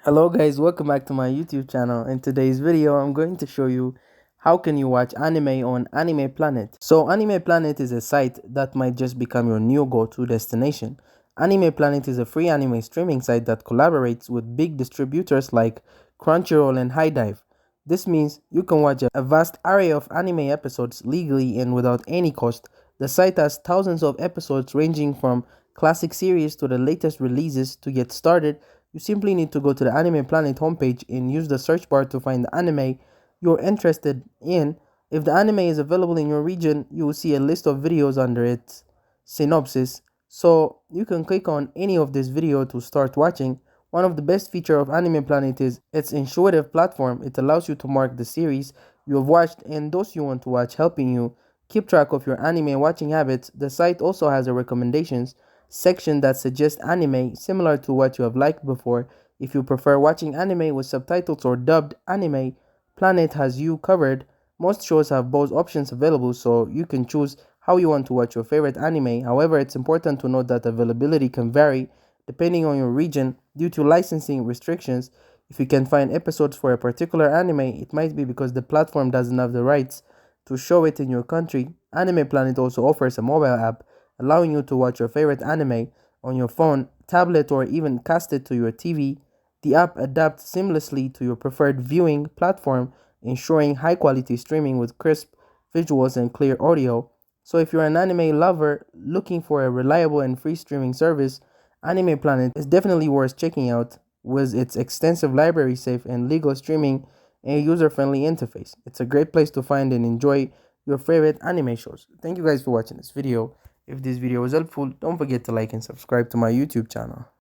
Hello guys, welcome back to my YouTube channel. In today's video, I'm going to show you how can you watch anime on Anime Planet. So Anime Planet is a site that might just become your new go-to destination. Anime Planet is a free anime streaming site that collaborates with big distributors like Crunchyroll and HIDIVE. This means you can watch a vast array of anime episodes legally and without any cost. The site has thousands of episodes ranging from classic series to the latest releases. To get started, you simply need to go to the Anime Planet homepage and use the search bar to find the anime you're interested in. If the anime is available in your region, you will see a list of videos under its synopsis. So you can click on any of this video to start watching. One of the best features of Anime Planet is its intuitive platform. It allows you to mark the series you have watched and those you want to watch, helping you keep track of your anime watching habits. The site also has a recommendations section that suggests anime similar to what you have liked before. If you prefer watching anime with subtitles or dubbed, Anime Planet has you covered. Most shows have both options available, so you can choose how you want to watch your favorite anime. However, it's important to note that availability can vary depending on your region due to licensing restrictions. If you can find episodes for a particular anime, it might be because the platform doesn't have the rights to show it in your country. Anime Planet also offers a mobile app allowing you to watch your favorite anime on your phone, tablet, or even cast it to your TV. The app adapts seamlessly to your preferred viewing platform, ensuring high quality streaming with crisp visuals and clear audio. So, if you're an anime lover looking for a reliable and free streaming service, Anime Planet is definitely worth checking out with its extensive library, safe and legal streaming, and a user friendly interface. It's a great place to find and enjoy your favorite anime shows. Thank you guys for watching this video. If this video was helpful, don't forget to like and subscribe to my YouTube channel.